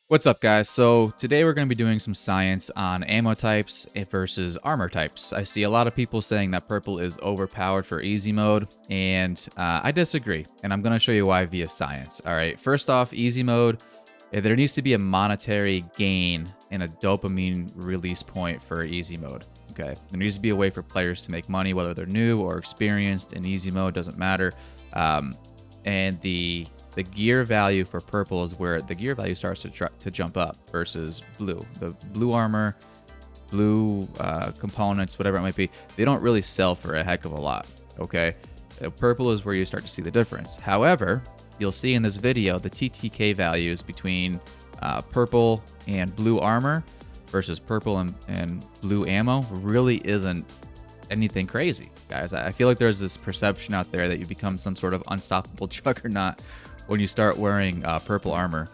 What's up, guys? So today we're going to be doing some science on ammo types versus armor types. I see a lot of people saying that purple is overpowered for easy mode, and I disagree, and I'm going to show you why via science. All right, first off, easy mode, there needs to be a monetary gain and a dopamine release point for easy mode. Okay, there needs to be a way for players to make money, whether they're new or experienced in easy mode, doesn't matter. And the gear value for purple is where the gear value starts to jump up versus blue. The blue armor, blue components, whatever it might be, they don't really sell for a heck of a lot, okay? Purple is where you start to see the difference. However, you'll see in this video the TTK values between purple and blue armor versus purple and blue ammo really isn't anything crazy, guys. I feel like there's this perception out there that you become some sort of unstoppable juggernaut when you start wearing purple armor.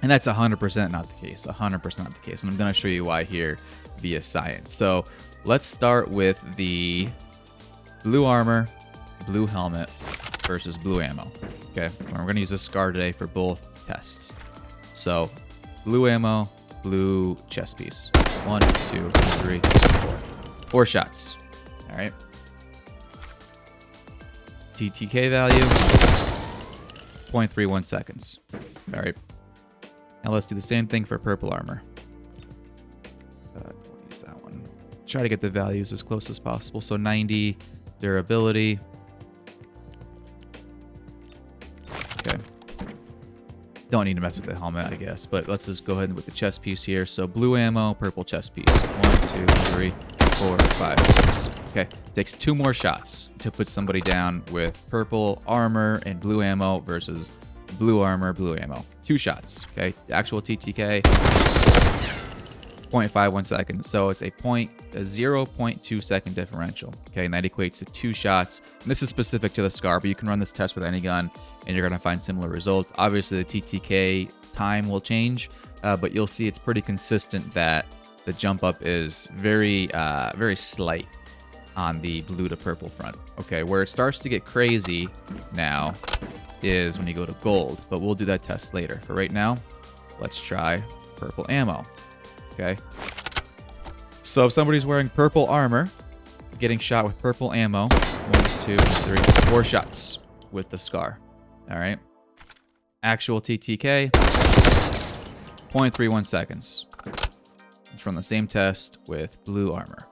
And that's 100% not the case, 100% not the case. And I'm gonna show you why here via science. So let's start with the blue armor, blue helmet versus blue ammo. Okay, and we're gonna use a SCAR today for both tests. So blue ammo, blue chest piece. 1, 2, 3, 4. 4 shots, all right? TTK value, 0.31 seconds. All right. Now let's do the same thing for purple armor. Use that one. Try to get the values as close as possible. So 90 durability. Okay. Don't need to mess with the helmet, I guess, but let's just go ahead with the chest piece here. So blue ammo, purple chest piece. 1, 2, 3, 4, 5, 6. Okay, takes 2 more shots to put somebody down with purple armor and blue ammo versus blue armor, blue ammo. 2 shots, okay? The actual TTK, 0.51 seconds. So it's a 0.2 second differential, okay? And that equates to 2 shots. And this is specific to the SCAR, but you can run this test with any gun and you're gonna find similar results. Obviously the TTK time will change, but you'll see it's pretty consistent that the jump up is very slight on the blue to purple front. Okay, where it starts to get crazy now is when you go to gold, but we'll do that test later. For right now, let's try purple ammo. Okay, so if somebody's wearing purple armor, getting shot with purple ammo, 1, 2, 3, 4 shots with the SCAR. All right, actual TTK, 0.31 seconds. It's from the same test with blue armor.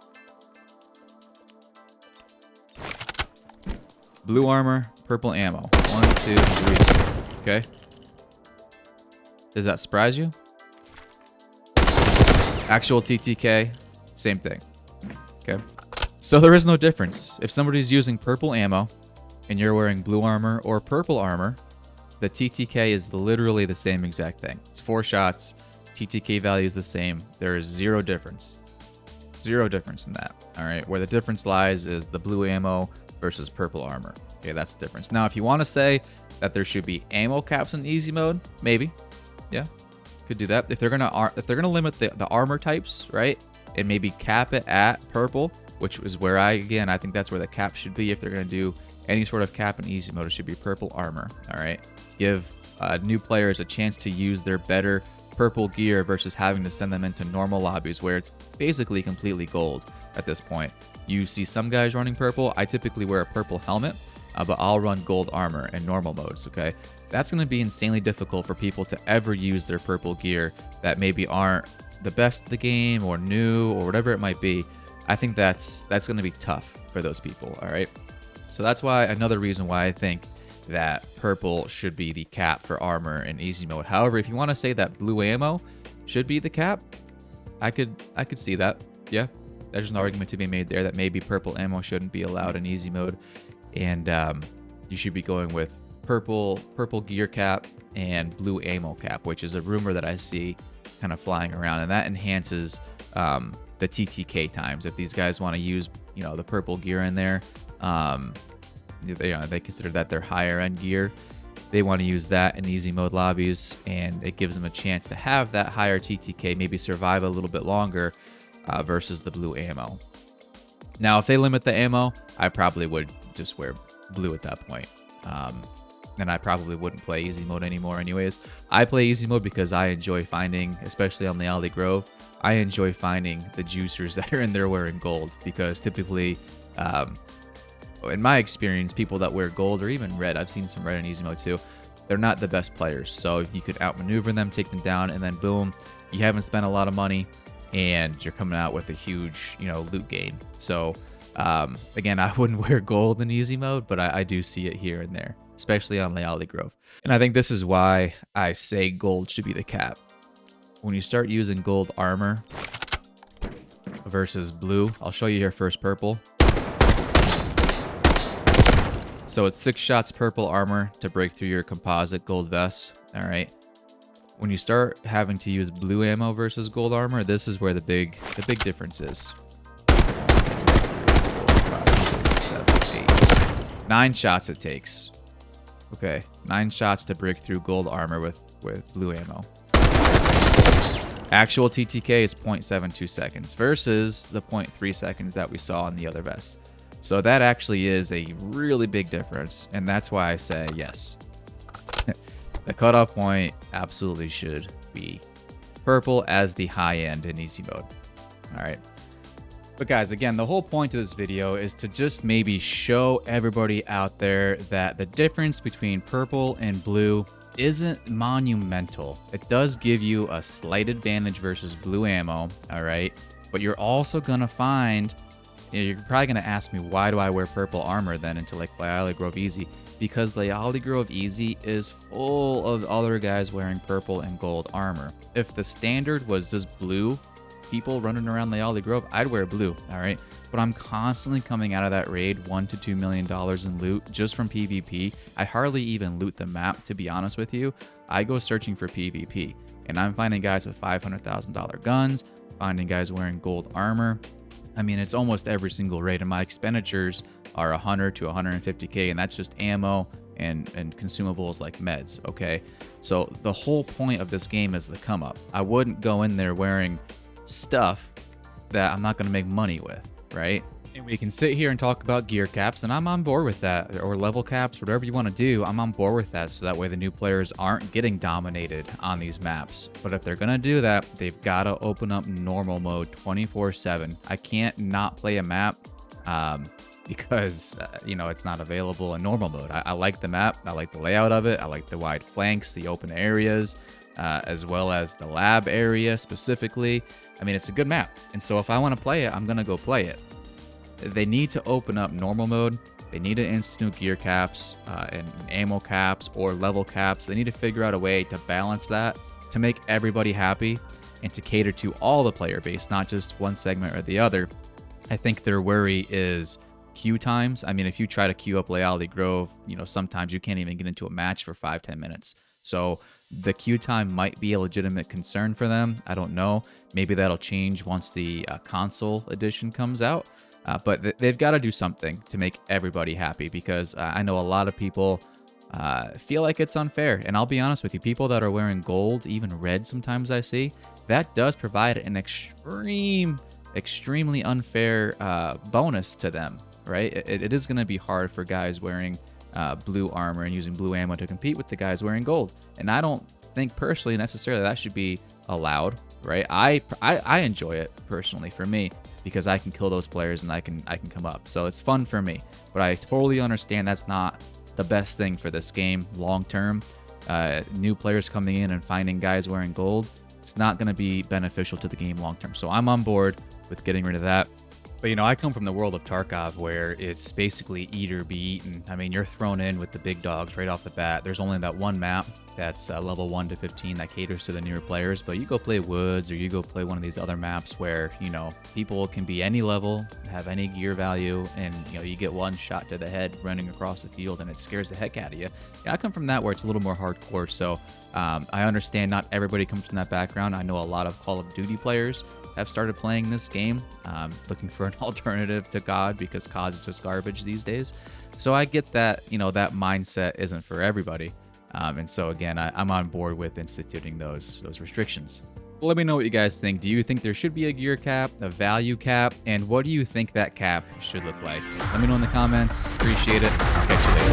Blue armor, purple ammo. 1, 2, 3. Okay. Does that surprise you? Actual TTK, same thing. Okay. So there is no difference. If somebody's using purple ammo and you're wearing blue armor or purple armor, the TTK is literally the same exact thing. It's 4 shots. TTK value is the same. There is 0 difference. 0 difference in that. All right. Where the difference lies is the blue ammo versus purple armor. Okay, that's the difference. Now, if you want to say that there should be ammo caps in easy mode, maybe, yeah, could do that. If they're gonna limit the armor types, right, and maybe cap it at purple, which is where I think that's where the cap should be. If they're gonna do any sort of cap in easy mode, it should be purple armor. All right, give new players a chance to use their better purple gear versus having to send them into normal lobbies where it's basically completely gold at this point. You see some guys running purple. I typically wear a purple helmet, but I'll run gold armor in normal modes, okay? That's going to be insanely difficult for people to ever use their purple gear that maybe aren't the best of the game or new or whatever it might be. I think that's going to be tough for those people, all right? So that's why another reason why I think that purple should be the cap for armor in easy mode. However, if you want to say that blue ammo should be the cap, I could see that. Yeah, there's an argument to be made there that maybe purple ammo shouldn't be allowed in easy mode, and you should be going with purple gear cap and blue ammo cap, which is a rumor that I see kind of flying around, and that enhances the TTK times. If these guys want to use, the purple gear in there, they consider that their higher end gear. They want to use that in easy mode lobbies, and it gives them a chance to have that higher TTK, maybe survive a little bit longer versus the blue ammo. Now, if they limit the ammo, I probably would just wear blue at that point. then I probably wouldn't play easy mode anymore anyways. I play easy mode because I enjoy finding, especially on Lealty Grove, I enjoy finding the juicers that are in there wearing gold, because typically, in my experience, people that wear gold or even red, I've seen some red in easy mode too, they're not the best players. So you could outmaneuver them, take them down, and then boom, you haven't spent a lot of money and you're coming out with a huge, loot gain. So again, I wouldn't wear gold in easy mode, but I do see it here and there, especially on Lealty Grove. And I think this is why I say gold should be the cap. When you start using gold armor versus blue, I'll show you here first purple. So it's 6 shots purple armor to break through your composite gold vest. All right. When you start having to use blue ammo versus gold armor, this is where the big difference is. 5, 6, 7, 8, 9 shots it takes. Okay, 9 shots to break through gold armor with blue ammo. Actual TTK is 0.72 seconds versus the 0.3 seconds that we saw in the other vest. So that actually is a really big difference, and that's why I say yes. The cutoff point absolutely should be purple as the high end in easy mode. All right. But guys, again, the whole point of this video is to just maybe show everybody out there that the difference between purple and blue isn't monumental. It does give you a slight advantage versus blue ammo, all right? But you're also gonna find, you're probably gonna ask me, why do I wear purple armor then into like Lealty Grove Easy? Because Lealty Grove Easy is full of other guys wearing purple and gold armor. If the standard was just blue people running around Lealty Grove, I'd wear blue, all right? But I'm constantly coming out of that raid $1 to $2 million in loot just from PvP. I hardly even loot the map, to be honest with you. I go searching for PvP, and I'm finding guys with $500,000 guns, finding guys wearing gold armor. I mean, it's almost every single raid, and my expenditures are 100 to 150K, and that's just ammo and consumables like meds, okay? So the whole point of this game is the come up. I wouldn't go in there wearing stuff that I'm not going to make money with, right? And we can sit here and talk about gear caps, and I'm on board with that, or level caps, whatever you want to do, I'm on board with that, so that way the new players aren't getting dominated on these maps. But if they're going to do that, they've got to open up normal mode 24/7. I can't not play a map because, it's not available in normal mode. I like the map, I like the layout of it, I like the wide flanks, the open areas, as well as the lab area specifically. I mean, it's a good map. And so if I want to play it, I'm going to go play it. They need to open up normal mode. They need to institute gear caps and ammo caps or level caps. They need to figure out a way to balance that to make everybody happy and to cater to all the player base, not just one segment or the other. I think their worry is queue times. I mean, if you try to queue up Lealty Grove, sometimes you can't even get into a match for 5-10 minutes. So the queue time might be a legitimate concern for them. I don't know. Maybe that'll change once the console edition comes out. But they've got to do something to make everybody happy, because I know a lot of people feel like it's unfair. And I'll be honest with you, people that are wearing gold, even red sometimes I see, that does provide an extremely unfair bonus to them, right? It is going to be hard for guys wearing blue armor and using blue ammo to compete with the guys wearing gold. And I don't think personally necessarily that should be allowed, right? I enjoy it personally for me, because I can kill those players and I can come up. So it's fun for me. But I totally understand that's not the best thing for this game long term. New players coming in and finding guys wearing gold, it's not going to be beneficial to the game long term. So I'm on board with getting rid of that. But, I come from the world of Tarkov, where it's basically eat or be eaten. I mean, you're thrown in with the big dogs right off the bat. There's only that one map that's level 1 to 15 that caters to the newer players. But you go play Woods, or you go play one of these other maps where, people can be any level, have any gear value, and, you get one shot to the head running across the field, and it scares the heck out of you. I come from that where it's a little more hardcore. So I understand not everybody comes from that background. I know a lot of Call of Duty players have started playing this game, looking for an alternative to COD, because COD is just garbage these days. So I get that, that mindset isn't for everybody. And so again, I'm on board with instituting those restrictions. Well, let me know what you guys think. Do you think there should be a gear cap, a value cap, and what do you think that cap should look like? Let me know in the comments. Appreciate it. I'll catch you later.